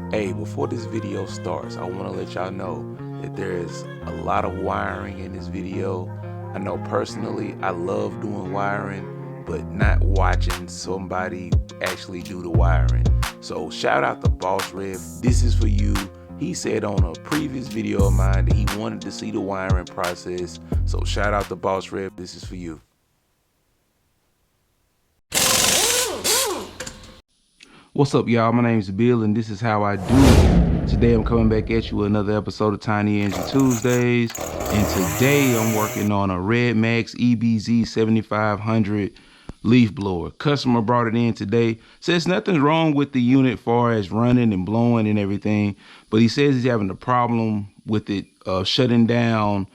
Hey, before this video starts, I want to let y'all know that there is a lot of wiring in this video. I know personally I love doing wiring, but not watching somebody actually do the wiring. So shout out to Boss Rev, this is for you. He said on a previous video of mine that he wanted to see the wiring process. So shout out to Boss Rev, this is for you. What's up, y'all? My name is Bill and this is how I do it. Today I'm coming back at you with another episode of Tiny Engine Tuesdays, and today I'm working on a Redmax EBZ7500 leaf blower. Customer brought it in today. Says nothing's wrong with the unit as far as running and blowing and everything, but he says he's having a problem with it shutting down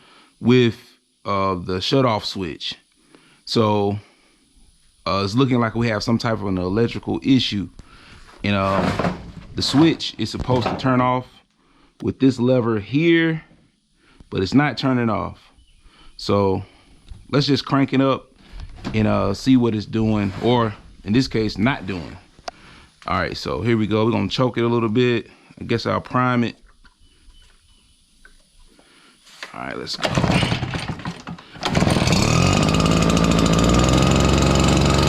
with the shut-off switch. So it's looking like we have some type of an electrical issue. And the switch is supposed to turn off with this lever here, but it's not turning off. So let's just crank it up and see what it's doing, or in this case, not doing. All right, so here we go. We're gonna choke it a little bit. I guess I'll prime it. All right, let's go.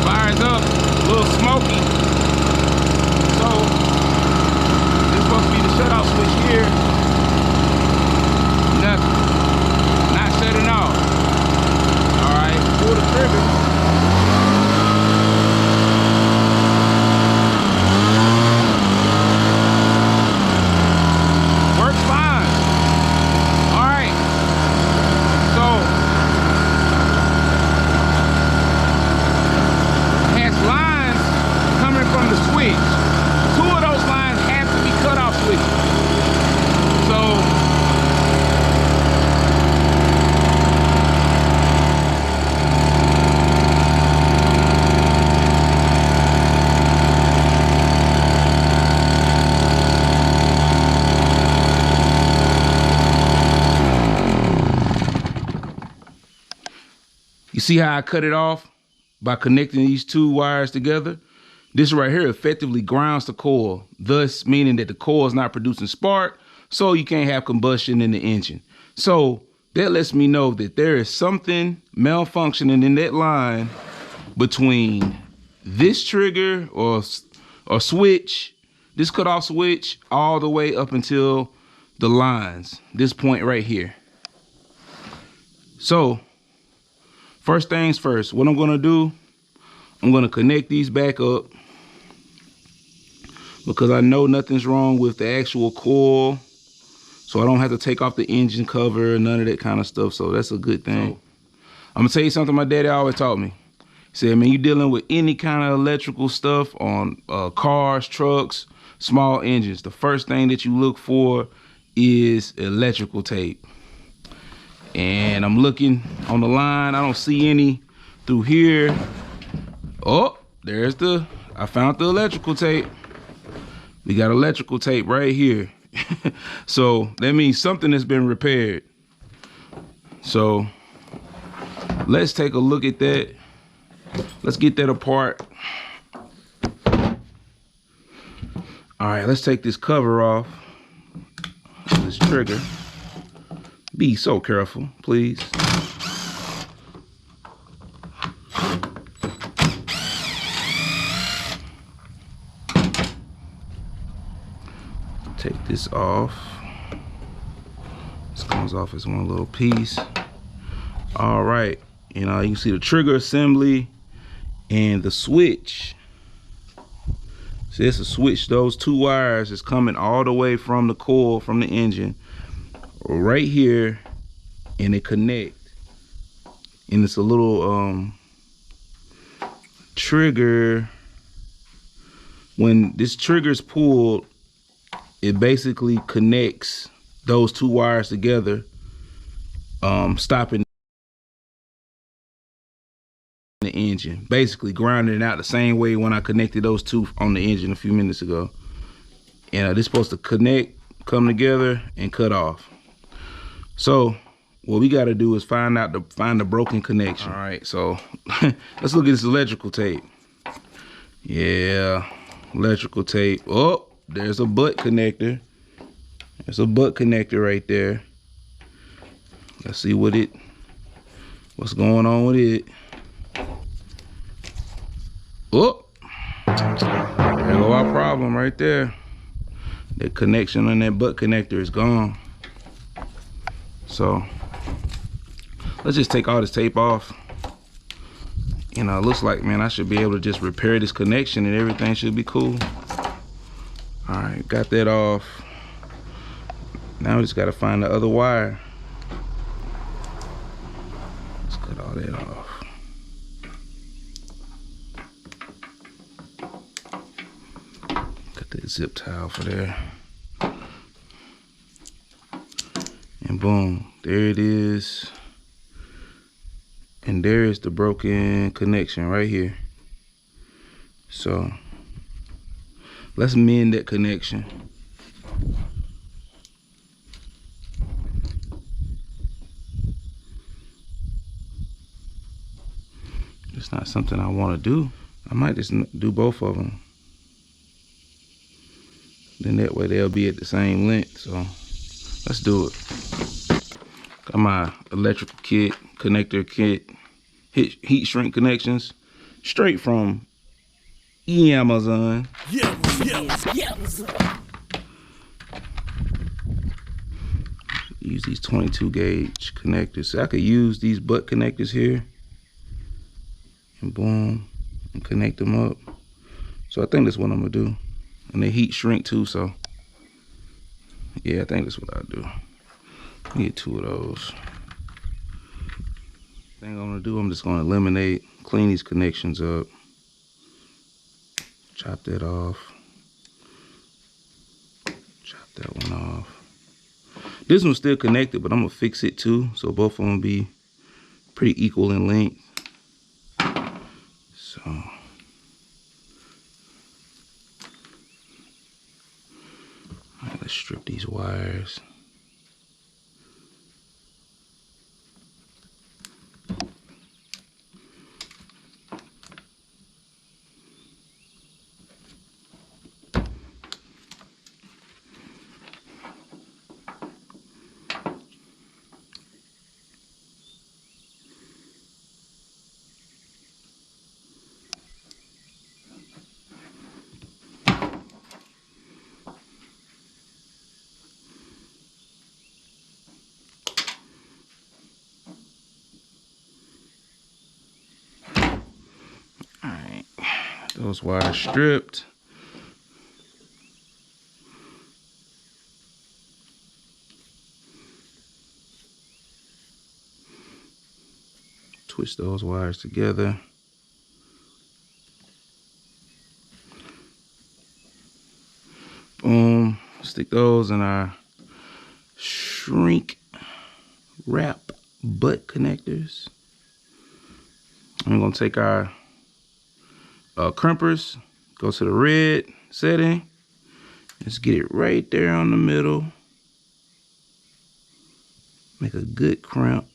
Fires up, a little smoky. So this is supposed to be the shutoff switch here. Nothing. Not shutting off. All right, pull the trigger. Works fine. All right. So it has lines coming from the switch. Two of those lines have to be cut off switches. So you see how I cut it off by connecting these two wires together? This right here effectively grounds the coil, thus meaning that the coil is not producing spark, so you can't have combustion in the engine. So that lets me know that there is something malfunctioning in that line between this trigger or switch, this cutoff switch, all the way up until the lines, this point right here. So first things first, what I'm gonna do, I'm gonna connect these back up because I know nothing's wrong with the actual coil, so I don't have to take off the engine cover, none of that kind of stuff, so that's a good thing. So, I'm gonna tell you something my daddy always taught me. He said, man, you dealing with any kind of electrical stuff on cars, trucks, small engines, the first thing that you look for is electrical tape. And I'm looking on the line, I don't see any through here. Oh, there's I found the electrical tape. We got electrical tape right here. So that means something has been repaired. So let's take a look at that. Let's get that apart. All right, let's take this cover off this trigger. Be so careful, please. Take this off. This comes off as one little piece. All right, you can see the trigger assembly and the switch. See, it's a switch. Those two wires is coming all the way from the coil, from the engine, right here, and they connect. And it's a little trigger. When this trigger is pulled, it basically connects those two wires together, stopping the engine, basically grounding it out the same way when I connected those two on the engine a few minutes ago. And this is supposed to connect, come together, and cut off. So what we got to do is find the broken connection. All right, so let's look at this electrical tape. Yeah, electrical tape. Oh, there's a butt connector. There's a butt connector right there. Let's see what's going on with it. Oh, there go our problem right there. The connection on that butt connector is gone. So let's just take all this tape off. You know, it looks like, man, I should be able to just repair this connection and everything should be cool. All right, got that off. Now we just gotta find the other wire. Let's cut all that off. Got that zip tie for there. And boom, there it is. And there is the broken connection right here. So let's mend that connection. It's not something I want to do. I might just do both of them. Then that way they'll be at the same length. So let's do it. Got my electrical kit, connector kit, heat shrink connections, straight from Amazon. Use these 22 gauge connectors. So I could use these butt connectors here. And boom, and connect them up. So I think that's what I'm gonna do. And they heat shrink too, so yeah, I think that's what I'll do. Get 2 of those. Thing I'm gonna do, I'm just gonna eliminate, clean these connections up. Chop that off. Chop that one off. This one's still connected, but I'm gonna fix it too, so both of them be pretty equal in length. So all right, let's strip these wires. Those wires stripped. Twist those wires together. Boom. Stick those in our shrink wrap butt connectors. I'm gonna take our crimpers, go to the red setting, just get it right there on the middle. Make a good crimp.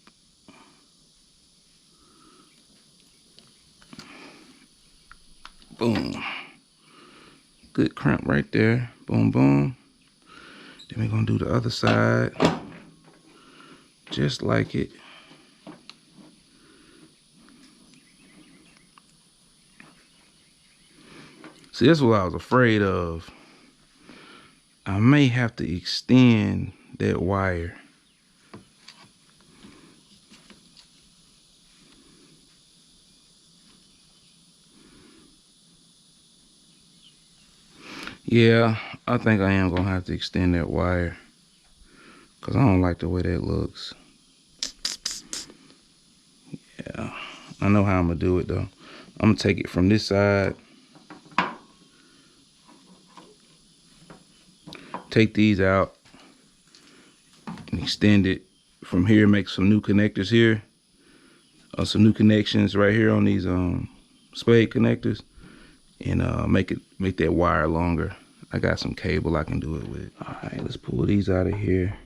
Boom. Good crimp right there. Boom, boom. Then we're gonna do the other side, just like it. See, that's what I was afraid of. I may have to extend that wire. Yeah, I think I am gonna have to extend that wire, because I don't like the way that looks. Yeah, I know how I'm gonna do it though. I'm gonna take it from this side. Take these out and extend it from here, make some new connectors here, some new connections right here on these spade connectors, and make that wire longer. I got some cable I can do it with. All right, let's pull these out of here.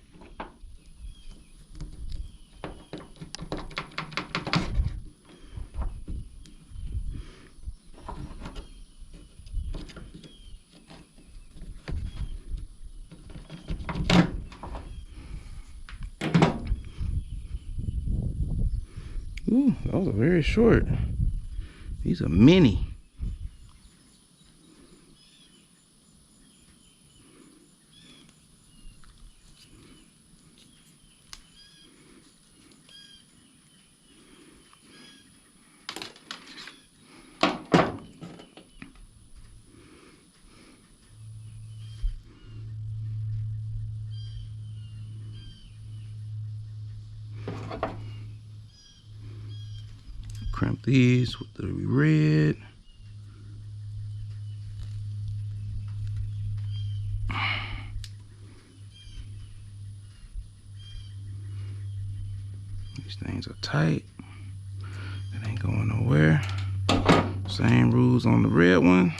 Ooh, those are very short. These are mini. Crimp these with the red. These things are tight. It ain't going nowhere. Same rules on the red one.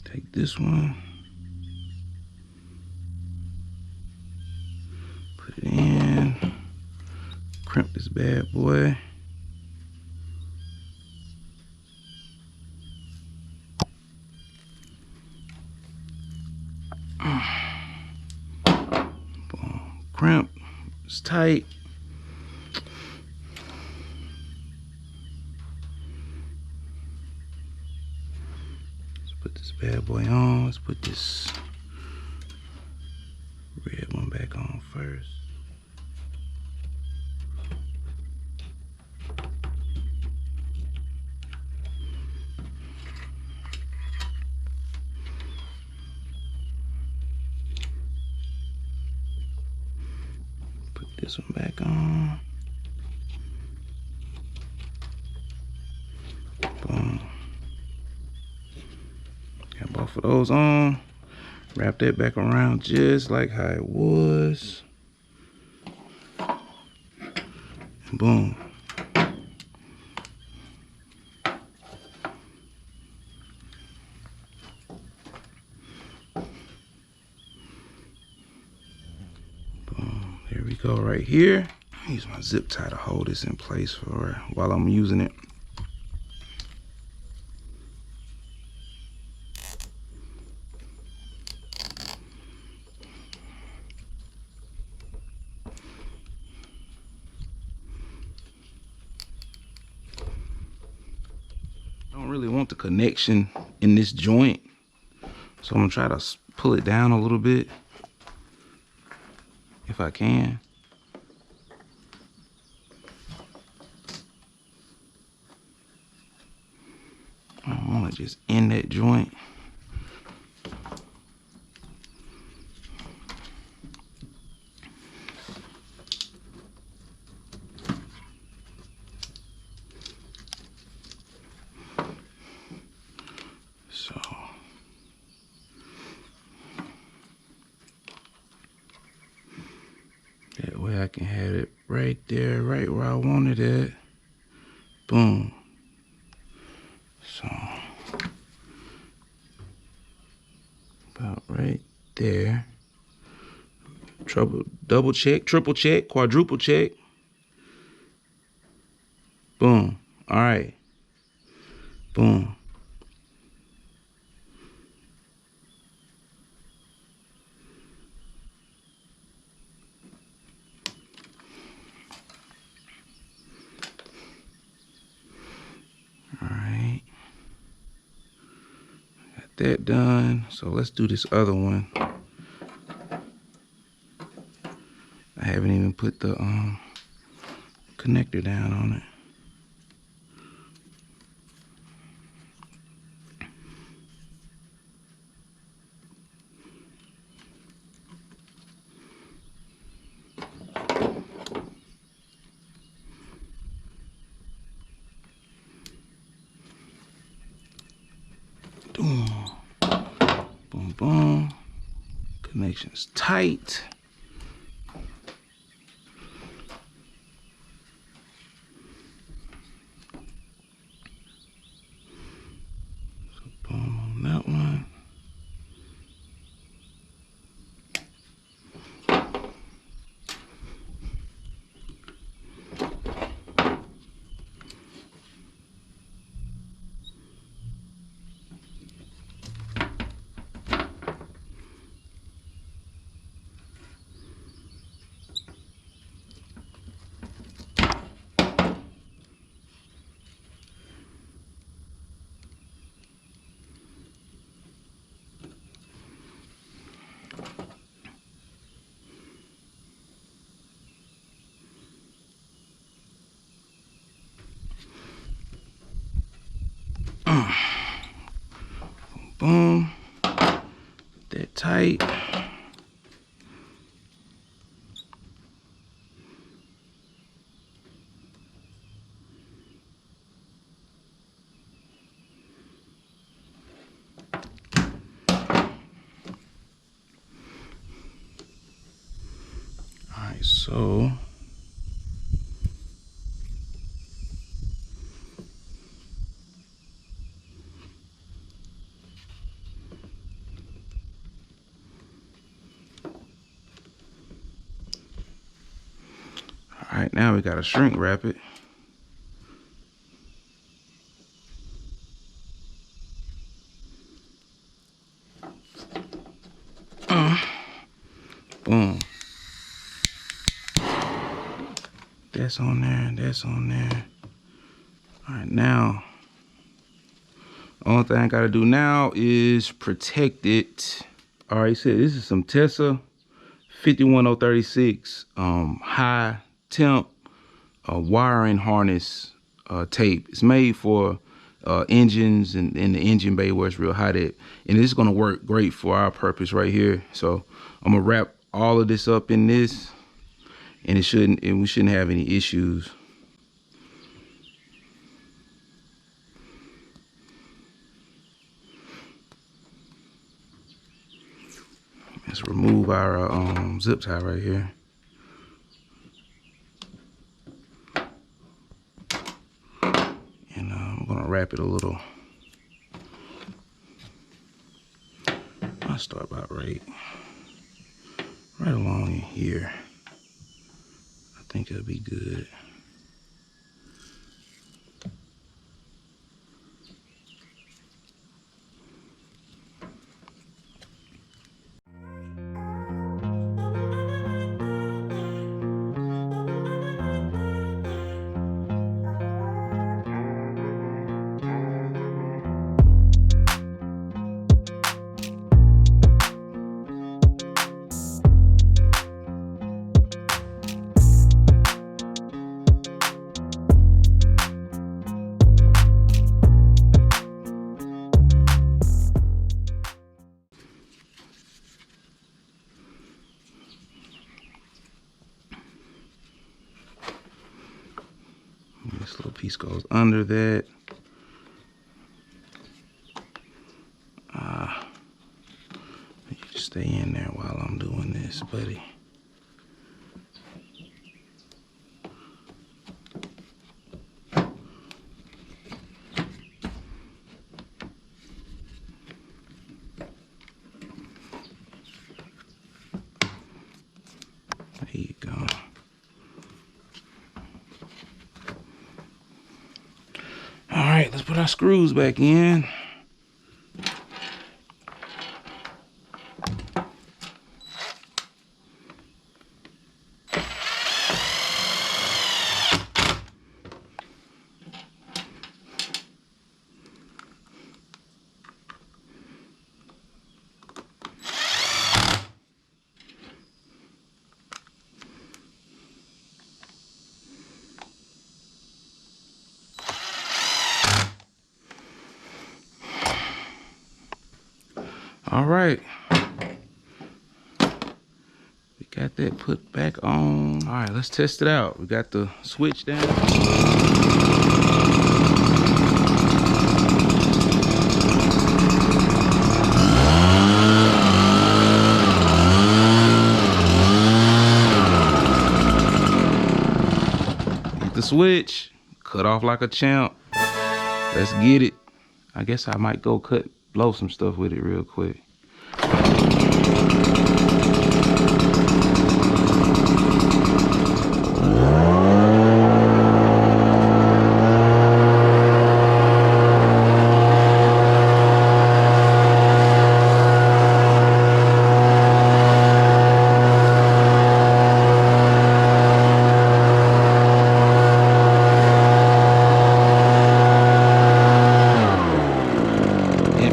Take this one. Put it in. Crimp this bad boy. Boom. Crimp. It's tight. Let's put this bad boy on. Let's put this red one back on first. Put this one back on. Boom. Got both of those on. Wrap that back around just like how it was. Boom. Boom. There we go right here. Use my zip tie to hold this in place for while I'm using it. I don't really want the connection in this joint, so I'm gonna try to pull it down a little bit if I can. I don't want to just end that joint. So that way I can have it right there, right where I wanted it. Boom. So about right there. Double check, triple check, quadruple check. Boom. All right. Boom. All right. Got that done. So let's do this other one. I haven't even put the connector down on it. Boom, boom, boom. Connection's tight. So boom on that one. Boom. That tight. Alright, so alright, now we gotta shrink wrap it. Boom. That's on there, that's on there. Alright, now, only thing I gotta do now is protect it. Alright, so this is some Tessa 51036 high temp wiring harness tape. It's made for engines and in the engine bay where it's real hot at. And it's gonna work great for our purpose right here. So I'm gonna wrap all of this up in this, and we shouldn't have any issues. Let's remove our zip tie right here. And I'm gonna wrap it a little. I'll start about right along in here. I think it'll be good. This little piece goes under that. You just stay in there while I'm doing this, buddy. There you go. All right, let's put our screws back in. All right, we got that put back on. All right, let's test it out. We got the switch down. Get the switch, cut off like a champ. Let's get it. I guess I might go blow some stuff with it real quick.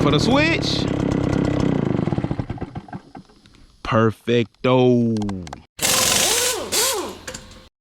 For the switch, perfecto.